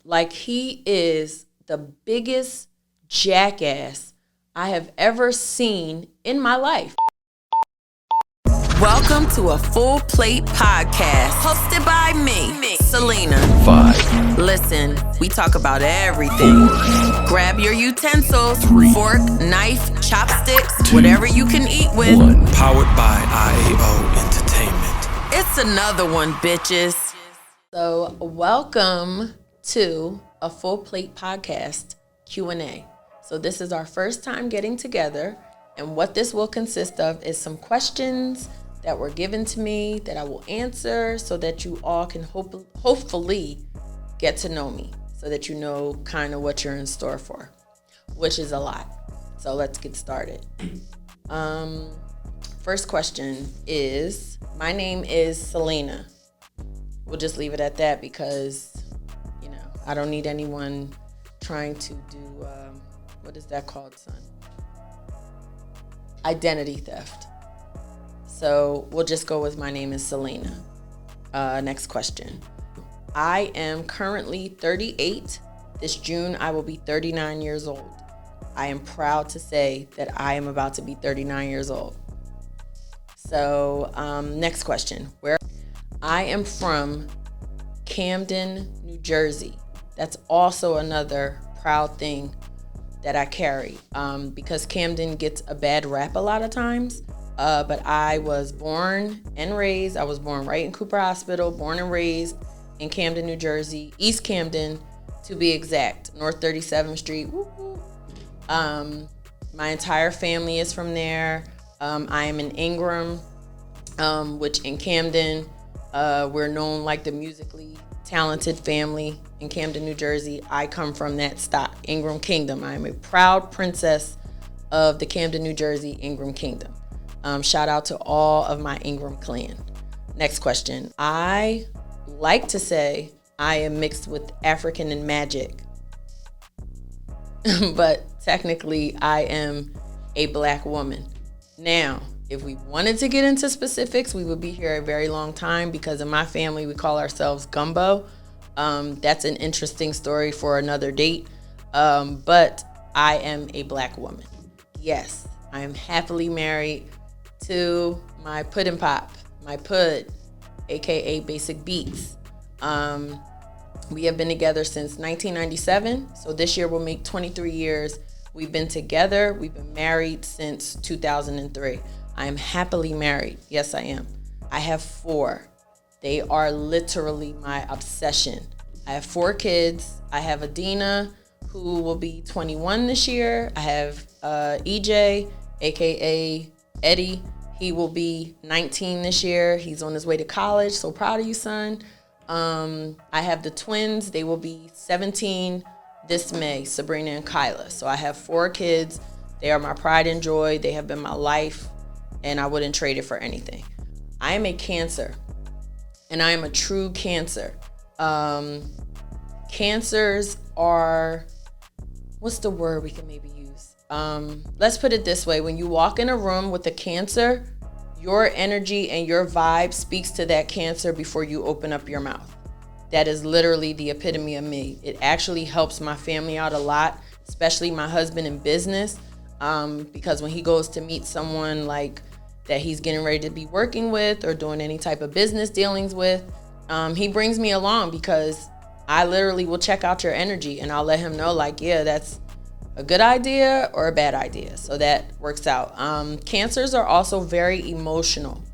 like he is the biggest jackass I have ever seen in my life. Welcome to a Full Plate Podcast, hosted by me, Celina. 5. Listen, we talk about everything. 4. Grab your utensils, 3. fork, knife, chopsticks, 2. whatever you can eat with. 1. Powered by IAO Entertainment. It's another one, bitches. So welcome to a Full Plate Podcast Q&A. So this is our first time getting together, and what this will consist of is some questions that were given to me that I will answer so that you all can hopefully get to know me, so that you know kind of what you're in store for, which is a lot. So let's get started. First question is, my name is Celina. We'll just leave it at that because, I don't need anyone trying to do, what is that called, son? Identity theft. So we'll just go with my name is Celina. Next question. I am currently 38. This June, I will be 39 years old. I am proud to say that I am about to be 39 years old. So next question. Where I am from Camden, New Jersey. That's also another proud thing that I carry because Camden gets a bad rap a lot of times. But I was born and raised. I was born right in Cooper Hospital, born and raised in Camden, New Jersey, East Camden to be exact, North 37th Street. Woo-hoo. My entire family is from there. I am in Ingram, which in Camden, we're known like the musically talented family in Camden, New Jersey. I come from that stock, Ingram Kingdom. I am a proud princess of the Camden, New Jersey Ingram Kingdom. Shout out to all of my Ingram clan. Next question. I like to say I am mixed with African and magic, but technically I am a black woman. Now, if we wanted to get into specifics, we would be here a very long time because in my family, we call ourselves gumbo. That's an interesting story for another date. But I am a black woman. Yes, I am happily married to my Puddin' Pop, my Pud, aka Basic Beats. We have been together since 1997, so this year will make 23 years. We've been together, we've been married since 2003. I am happily married, yes I am. I have 4. They are literally my obsession. I have 4 kids. I have Adina, who will be 21 this year. I have EJ, aka Eddie. He will be 19 this year. He's on his way to college. So proud of you, son. I have the twins. They will be 17 this May, Sabrina and Kyla. So I have 4 kids. They are my pride and joy. They have been my life, and I wouldn't trade it for anything. I am a Cancer, and I am a true Cancer. Cancers are, what's the word we can maybe use? Let's put it this way. When you walk in a room with a Cancer, your energy and your vibe speaks to that Cancer before you open up your mouth. That is literally the epitome of me. It actually helps my family out a lot, especially my husband in business, because when he goes to meet someone like that he's getting ready to be working with or doing any type of business dealings with, he brings me along because I literally will check out your energy and I'll let him know like, yeah, that's a good idea or a bad idea. So that works out. Cancers are also very emotional.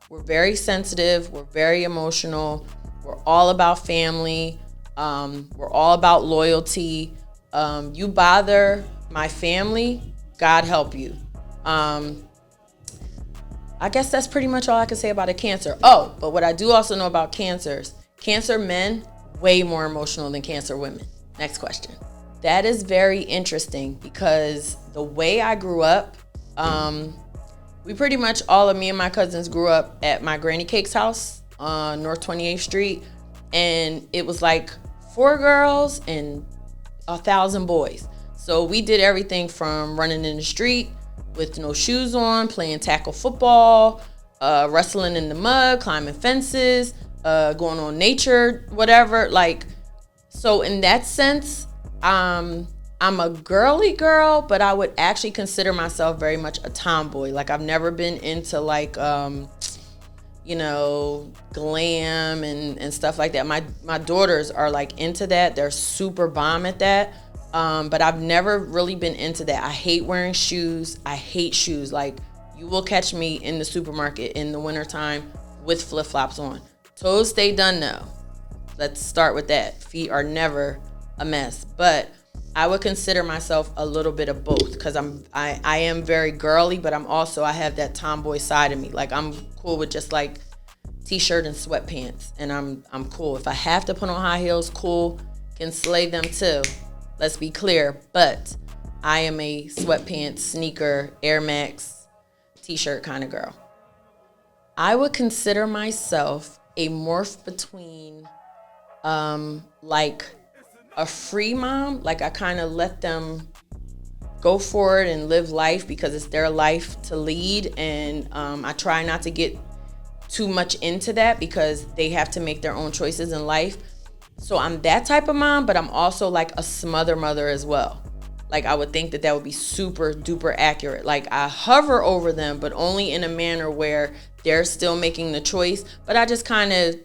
We're very sensitive. We're very emotional. We're all about family. We're all about loyalty. You bother my family, God help you. I guess that's pretty much all I can say about a Cancer. Oh, but what I do also know about Cancers, Cancer men, way more emotional than Cancer women. Next question. That is very interesting because the way I grew up, we pretty much, all of me and my cousins grew up at my Granny Cake's house on North 28th Street. And it was like 4 girls and 1,000 boys. So we did everything from running in the street with no shoes on, playing tackle football, wrestling in the mud, climbing fences, going on nature, whatever. Like, So in that sense, I'm a girly girl, but I would actually consider myself very much a tomboy. Like I've never been into like, you know, glam and stuff like that. My daughters are like into that. They're super bomb at that. But I've never really been into that. I hate wearing shoes. I hate shoes. Like you will catch me in the supermarket in the wintertime with flip-flops on. Toes stay done though. Let's start with that. Feet are never a mess. But I would consider myself a little bit of both because I am very girly, but I have that tomboy side of me. Like I'm cool with just like t-shirt and sweatpants, and I'm cool. If I have to put on high heels, cool, can slay them too. Let's be clear, but I am a sweatpants, sneaker, Air Max, t-shirt kind of girl. I would consider myself a morph between like a free mom. Like I kind of let them go for it and live life because it's their life to lead, and I try not to get too much into that because they have to make their own choices in life. So I'm that type of mom, but I'm also like a smother mother as well. Like I would think that would be super duper accurate. Like I hover over them, but only in a manner where they're still making the choice, but I just kind of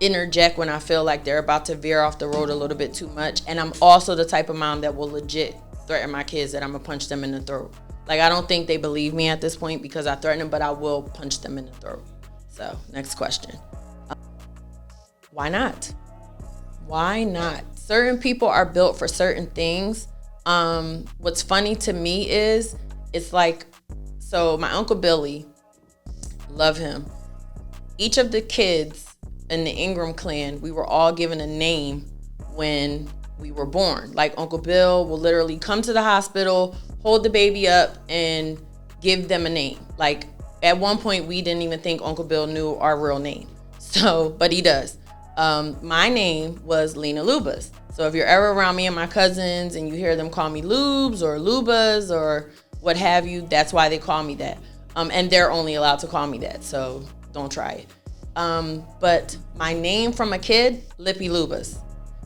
interject when I feel like they're about to veer off the road a little bit too much. And I'm also the type of mom that will legit threaten my kids that I'm gonna punch them in the throat. Like I don't think they believe me at this point because I threaten them, but I will punch them in the throat. So next question. Why not? Why not? Certain people are built for certain things. What's funny to me is it's like, so my Uncle Billy, love him. Each of the kids in the Ingram clan, we were all given a name when we were born. Like Uncle Bill will literally come to the hospital, hold the baby up, and give them a name. Like at one point, we didn't even think Uncle Bill knew our real name. So, but he does. My name was Lena Lubas. So if you're ever around me and my cousins and you hear them call me Lubes or Lubas or what have you, that's why they call me that. And they're only allowed to call me that, so don't try it. But my name from a kid, Lippy Lubas,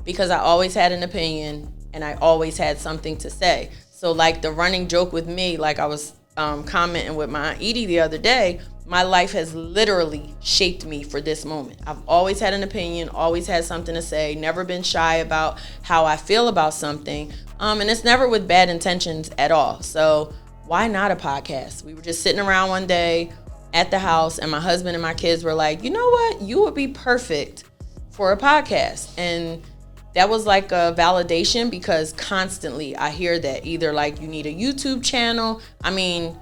because I always had an opinion and I always had something to say. So like the running joke with me, like I was commenting with my Aunt Edie the other day, my life has literally shaped me for this moment. I've always had an opinion, always had something to say, never been shy about how I feel about something. And it's never with bad intentions at all. So why not a podcast? We were just sitting around one day at the house and my husband and my kids were like, you know what? You would be perfect for a podcast. And that was like a validation because constantly I hear that either like you need a YouTube channel. I mean,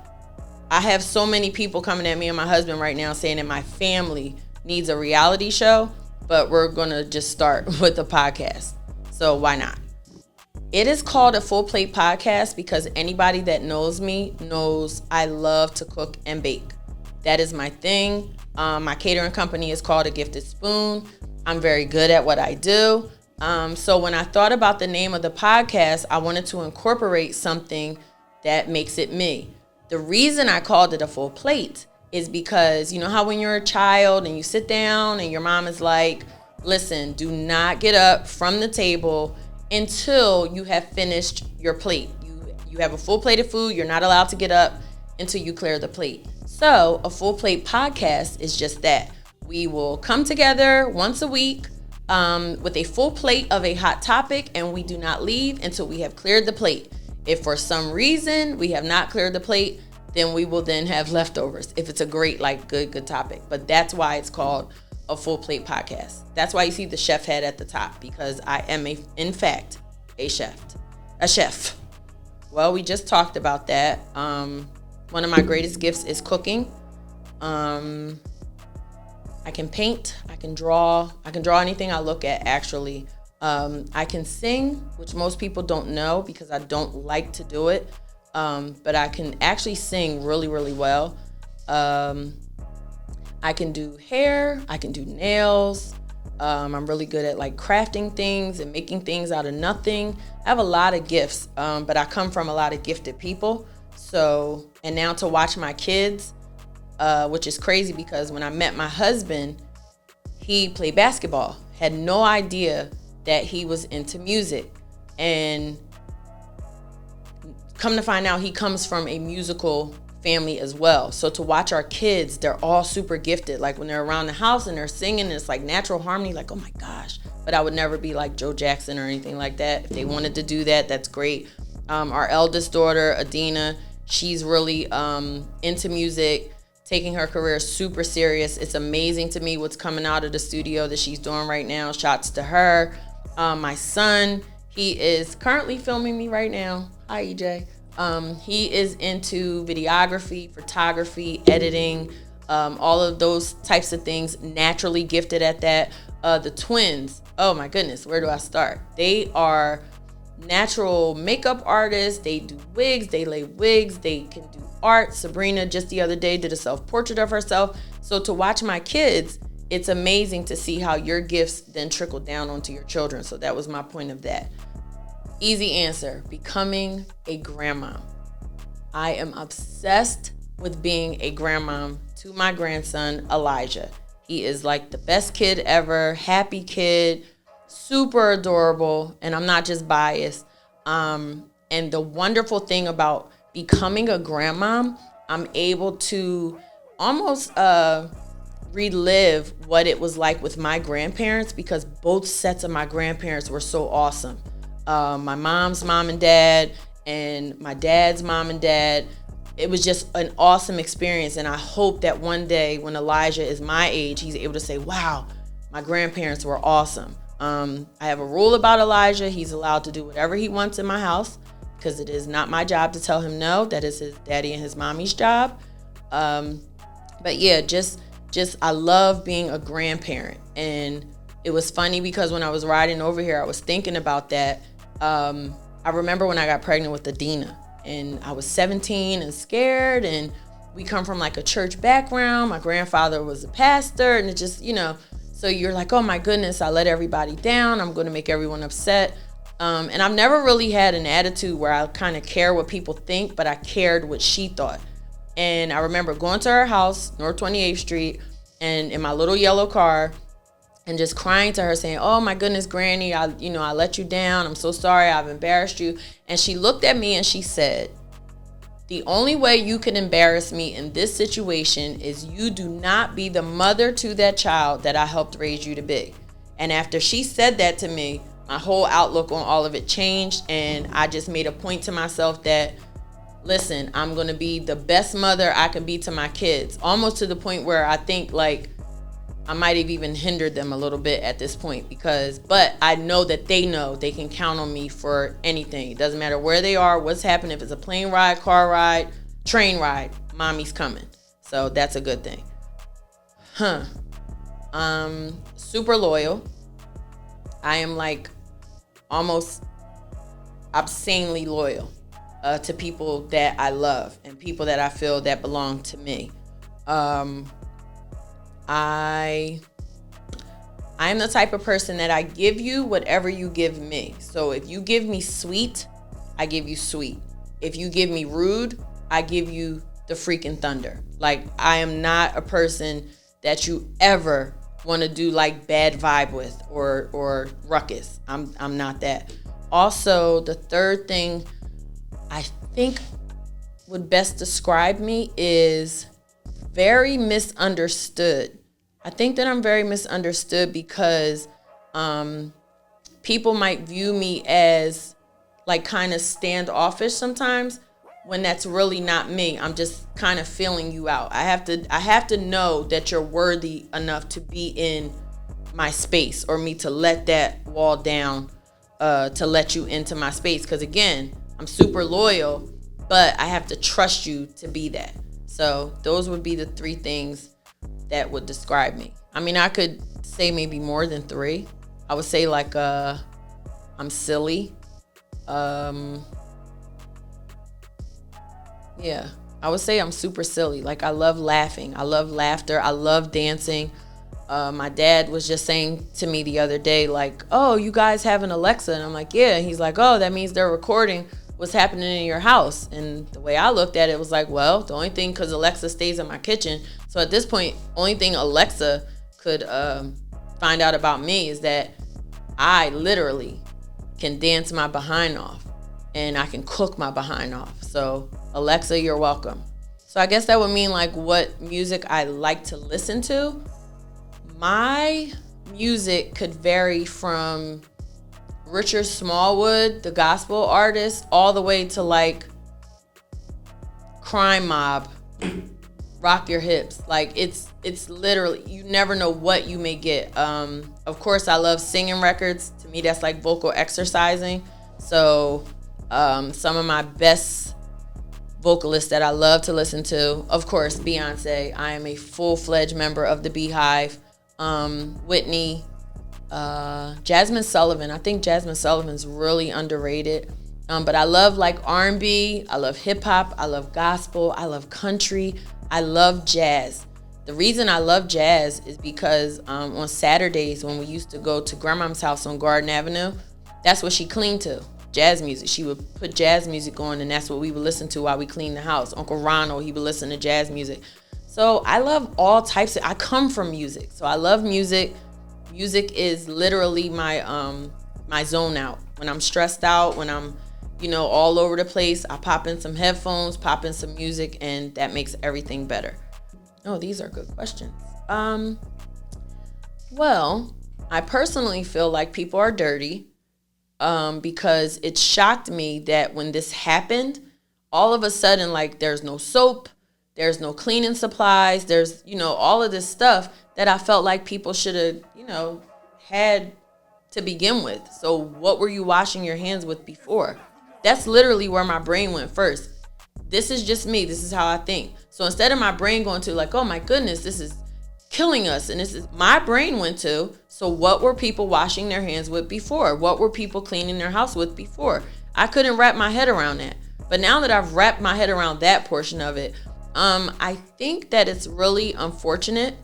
I have so many people coming at me and my husband right now saying that my family needs a reality show, but we're gonna just start with a podcast. So why not? It is called a Full Plate Podcast because anybody that knows me knows I love to cook and bake. That is my thing. My catering company is called A Gifted Spoon. I'm very good at what I do. So when I thought about the name of the podcast, I wanted to incorporate something that makes it me. The reason I called it a full plate is because you know how when you're a child and you sit down and your mom is like, listen, do not get up from the table until you have finished your plate. You have a full plate of food. You're not allowed to get up until you clear the plate. So a Full Plate Podcast is just that. We will come together once a week with a full plate of a hot topic, and we do not leave until we have cleared the plate. If for some reason we have not cleared the plate, then we will then have leftovers if it's a great, like good topic. But that's why it's called a Full Plate Podcast. That's why you see the chef head at the top, because I am in fact a chef. Well, we just talked about that. One of my greatest gifts is cooking. I can paint, I can draw anything I look at actually. I can sing, which most people don't know because I don't like to do it. But I can actually sing really, really well. I can do hair, I can do nails. I'm really good at like crafting things and making things out of nothing. I have a lot of gifts, but I come from a lot of gifted people. So, and now to watch my kids, which is crazy because when I met my husband, he played basketball. Had no idea that he was into music. And come to find out, he comes from a musical family as well. So to watch our kids, they're all super gifted. Like when they're around the house and they're singing, it's like natural harmony, like, oh my gosh. But I would never be like Joe Jackson or anything like that. If they wanted to do that, that's great. Our eldest daughter, Adina, she's really into music, taking her career super serious. It's amazing to me what's coming out of the studio that she's doing right now. Shouts to her. My son, he is currently filming me right now. Hi, EJ. He is into videography, photography, editing, all of those types of things, naturally gifted at that. The twins, oh my goodness, where do I start? They are natural makeup artists. They do wigs, they lay wigs, they can do art. Sabrina just the other day did a self-portrait of herself. So to watch my kids, it's amazing to see how your gifts then trickle down onto your children. So that was my point of that. Easy answer, becoming a grandma. I am obsessed with being a grandmom to my grandson, Elijah. He is like the best kid ever, happy kid, super adorable, and I'm not just biased. And the wonderful thing about becoming a grandmom, I'm able to almost relive what it was like with my grandparents, because both sets of my grandparents were so awesome. My mom's mom and dad and my dad's mom and dad, it was just an awesome experience. And I hope that one day when Elijah is my age, he's able to say, wow, my grandparents were awesome. I have a rule about Elijah. He's allowed to do whatever he wants in my house, because it is not my job to tell him no. That is his daddy and his mommy's job. But yeah, just I love being a grandparent. And it was funny because when I was riding over here, I was thinking about that. I remember when I got pregnant with Adina, and I was 17 and scared, and we come from like a church background. My grandfather was a pastor, and it just, so you're like, oh my goodness, I let everybody down. I'm going to make everyone upset. And I've never really had an attitude where I kind of care what people think, but I cared what she thought. And I remember going to her house, North 28th Street, and in my little yellow car, and just crying to her saying, oh my goodness, Granny, I let you down. I'm so sorry. I've embarrassed you. And she looked at me and she said, the only way you can embarrass me in this situation is you do not be the mother to that child that I helped raise you to be. And after she said that to me, my whole outlook on all of it changed. And I just made a point to myself that, listen, I'm going to be the best mother I can be to my kids. Almost to the point where I think like I might have even hindered them a little bit at this point, but I know that they know they can count on me for anything. It doesn't matter where they are, what's happening. If it's a plane ride, car ride, train ride, mommy's coming. So that's a good thing. Super loyal. I am like almost obscenely loyal to people that I love and people that I feel that belong to me. I am the type of person that I give you whatever you give me. So if you give me sweet, I give you sweet. If you give me rude, I give you the freaking thunder. Like, I am not a person that you ever want to do like bad vibe with or ruckus. I'm not that. Also, the third thing I think would best describe me is very misunderstood. I think that I'm very misunderstood because people might view me as like kind of standoffish sometimes, when that's really not me. I'm just kind of feeling you out. I have to know that you're worthy enough to be in my space, or me to let that wall down, to let you into my space. Because again, I'm super loyal, but I have to trust you to be that. So those would be the three things that would describe me. I mean, I could say maybe more than three. I would say like I'm silly. Yeah, I would say I'm super silly. Like, I love laughing. I love laughter. I love dancing. My dad was just saying to me the other day, like, oh, you guys have an Alexa? And I'm like, yeah. And he's like, oh, that means they're recording what's happening in your house. And the way I looked at it was like, well, the only thing, because Alexa stays in my kitchen. So at this point, only thing Alexa could find out about me is that I literally can dance my behind off, and I can cook my behind off. So Alexa, you're welcome. So I guess that would mean like what music I like to listen to. My music could vary from Richard Smallwood, the gospel artist, all the way to like Crime Mob, Rock Your Hips. Like it's literally, you never know what you may get. Of course, I love singing records. To me, that's like vocal exercising. So some of my best vocalists that I love to listen to, of course, Beyonce. I am a full-fledged member of the Beehive. Whitney, Jasmine Sullivan. I think Jasmine Sullivan's really underrated. But I love like R&B, I love hip hop, I love gospel, I love country, I love jazz. The reason I love jazz is because on Saturdays when we used to go to Grandma's house on Garden Avenue, that's what she cleaned to, jazz music. She would put jazz music on, and that's what we would listen to while we cleaned the house. Uncle Ronald, he would listen to jazz music. So I love all types I come from music, so I love music. Music is literally my my zone out. When I'm stressed out, when I'm, all over the place, I pop in some headphones, pop in some music, and that makes everything better. Oh, these are good questions. Well, I personally feel like people are dirty because it shocked me that when this happened, all of a sudden, like, there's no soap, there's no cleaning supplies, there's, all of this stuff that I felt like people should have, had to begin with. So what were you washing your hands with before? That's literally where my brain went first. This is just me. This is how I think. So instead of my brain going to like, oh my goodness, this is killing us, and this is, my brain went to, so what were people washing their hands with before? What were people cleaning their house with before? I couldn't wrap my head around that. But now that I've wrapped my head around that portion of it, I think that it's really unfortunate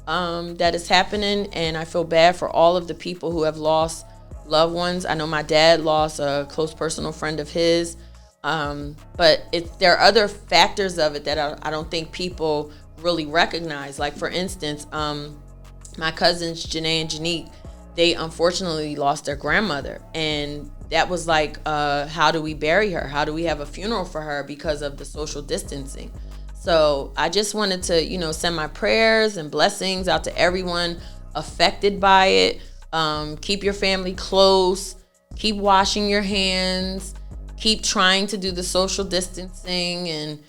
that it's happening, and I feel bad for all of the people who have lost loved ones. I know my dad lost a close personal friend of his, but there are other factors of it that I don't think people really recognize. Like, for instance, my cousins Janae and Janique, they unfortunately lost their grandmother, and that was like, how do we bury her? How do we have a funeral for her because of the social distancing? So I just wanted to, send my prayers and blessings out to everyone affected by it. Keep your family close. Keep washing your hands. Keep trying to do the social distancing, and,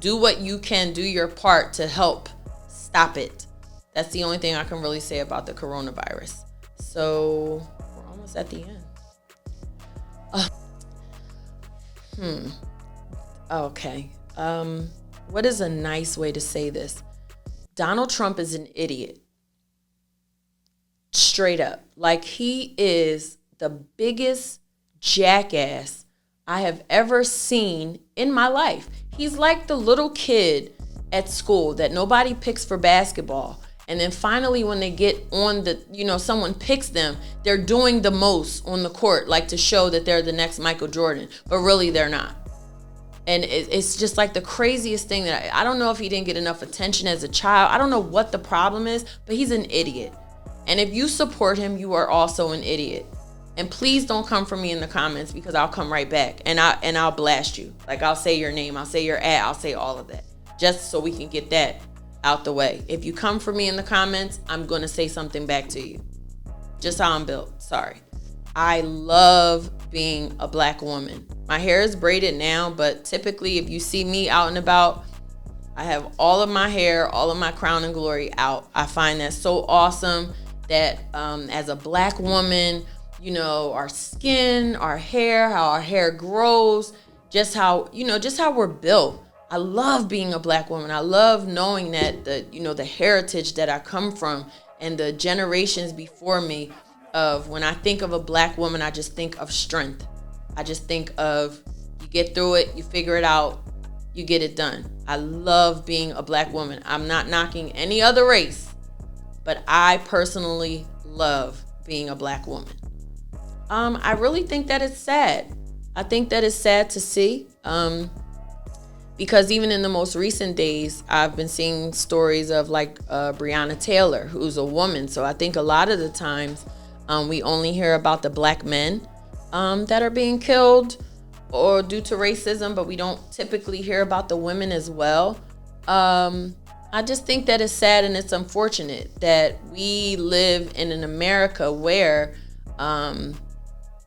do what you can, do your part to help stop it. That's the only thing I can really say about the coronavirus. So we're almost at the end. Okay. What is a nice way to say this? Donald Trump is an idiot. Straight up. Like, he is the biggest jackass I have ever seen in my life. He's like the little kid at school that nobody picks for basketball. And then finally, when they get on the, someone picks them, they're doing the most on the court, like to show that they're the next Michael Jordan, but really they're not. And it's just like the craziest thing that I don't know if he didn't get enough attention as a child. I don't know what the problem is, but he's an idiot. And if you support him, you are also an idiot. And please don't come for me in the comments, because I'll come right back and I'll blast you. Like, I'll say your name, I'll say your ad, I'll say all of that, just so we can get that out the way. If you come for me in the comments, I'm going to say something back to you. Just how I'm built. Sorry. I love being a black woman. My hair is braided now, but typically if you see me out and about, I have all of my hair, all of my crown and glory out. I find that so awesome that as a black woman, our skin, our hair, how our hair grows, just how we're built. I love being a black woman. I love knowing that the heritage that I come from and the generations before me, of when I think of a black woman, I just think of strength. I just think of, you get through it, you figure it out, you get it done. I love being a black woman. I'm not knocking any other race, but I personally love being a black woman. I really think that it's sad. I think that it's sad to see, because even in the most recent days, I've been seeing stories of like Breonna Taylor, who's a woman. So I think a lot of the times We only hear about the black men that are being killed or due to racism, but we don't typically hear about the women as well. I just think that it's sad and it's unfortunate that we live in an America where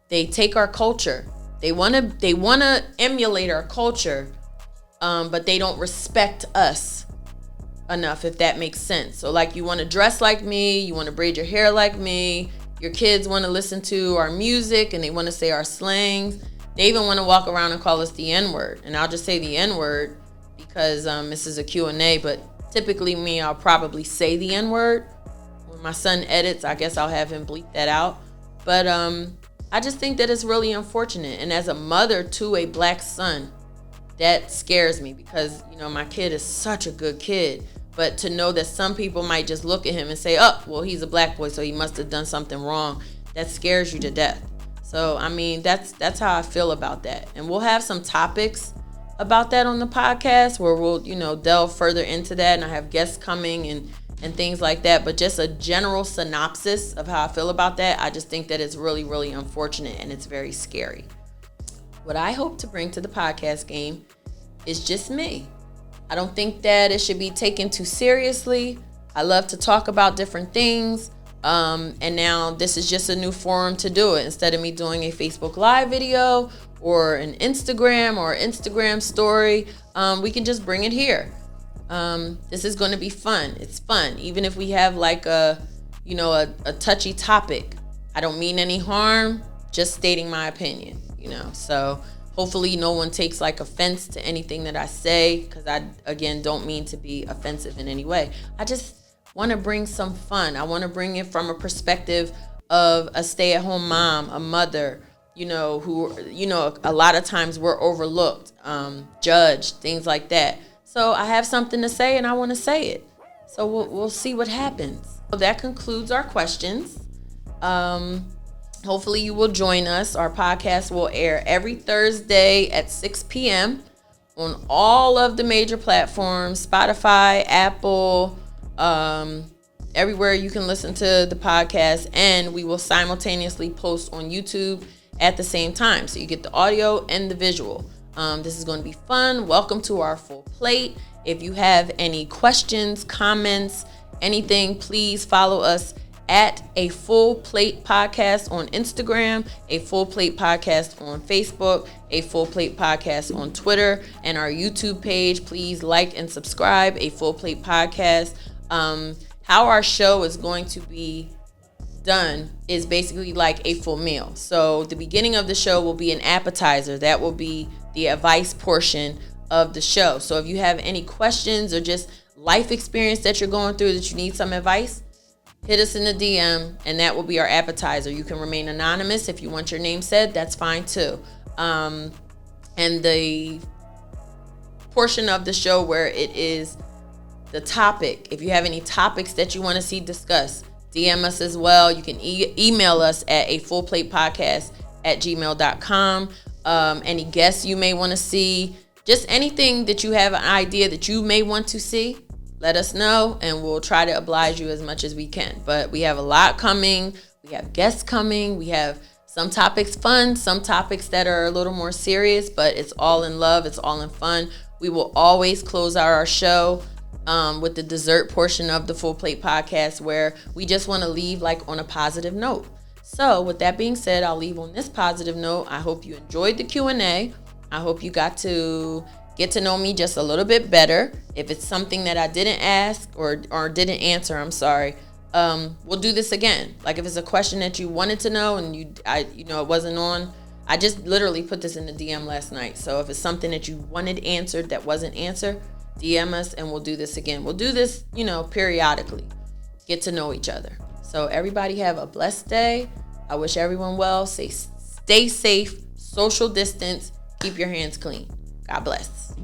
they take our culture. They wanna emulate our culture, but they don't respect us enough, if that makes sense. So like, you want to dress like me, you want to braid your hair like me, your kids want to listen to our music and they want to say our slangs. They even want to walk around and call us the N-word. And I'll just say the N-word because this is a Q&A, but typically me, I'll probably say the N-word. When my son edits, I guess I'll have him bleep that out. But I just think that it's really unfortunate. And as a mother to a black son, that scares me because, you know, my kid is such a good kid. But to know that some people might just look at him and say, oh, well, he's a black boy, so he must have done something wrong. That scares you to death. So, I mean, that's how I feel about that. And we'll have some topics about that on the podcast where we'll, you know, delve further into that. And I have guests coming and things like that. But just a general synopsis of how I feel about that, I just think that it's really, really unfortunate and it's very scary. What I hope to bring to the podcast game is just me. I don't think that it should be taken too seriously. I love to talk about different things. And now this is just a new forum to do it. Instead of me doing a Facebook Live video or an Instagram story, we can just bring it here. This is going to be fun. It's fun. Even if we have like a touchy topic, I don't mean any harm, just stating my opinion, you know. So hopefully no one takes like offense to anything that I say, because I, again, don't mean to be offensive in any way. I just want to bring some fun. I want to bring it from a perspective of a stay-at-home mom, a mother, you know, who, you know, a lot of times we're overlooked, judged, things like that. So I have something to say and I want to say it. So we'll see what happens. So that concludes our questions. Hopefully you will join us. Our podcast will air every Thursday at 6 p.m. on all of the major platforms, Spotify, Apple, everywhere you can listen to the podcast. And we will simultaneously post on YouTube at the same time. So you get the audio and the visual. This is going to be fun. Welcome to our full plate. If you have any questions, comments, anything, please follow us at A Full Plate Podcast on Instagram, A Full Plate Podcast on Facebook, A Full Plate Podcast on Twitter, and our YouTube page. Please like and subscribe, A Full Plate Podcast. How our show is going to be done is basically like a full meal. So the beginning of the show will be an appetizer. That will be the advice portion of the show. So if you have any questions or just life experience that you're going through that you need some advice, hit us in the DM and that will be our appetizer. You can remain anonymous. If you want your name said, that's fine too. And the portion of the show where it is the topic, if you have any topics that you want to see discussed, DM us as well. You can email us at afullplatepodcast@gmail.com. Any guests you may want to see, just anything that you have an idea that you may want to see, let us know and we'll try to oblige you as much as we can. But we have a lot coming. We have guests coming. We have some topics fun, some topics that are a little more serious, but it's all in love. It's all in fun. We will always close out our show with the dessert portion of the Full Plate Podcast, where we just want to leave like on a positive note. So with that being said, I'll leave on this positive note. I hope you enjoyed the Q&A. I hope you got to get to know me just a little bit better. If it's something that I didn't ask or didn't answer, I'm sorry. We'll do this again. Like if it's a question that you wanted to know and it wasn't on, I just literally put this in the DM last night. So if it's something that you wanted answered that wasn't answered, DM us and we'll do this again. We'll do this, periodically. Get to know each other. So everybody have a blessed day. I wish everyone well. Stay safe, social distance, keep your hands clean. God bless.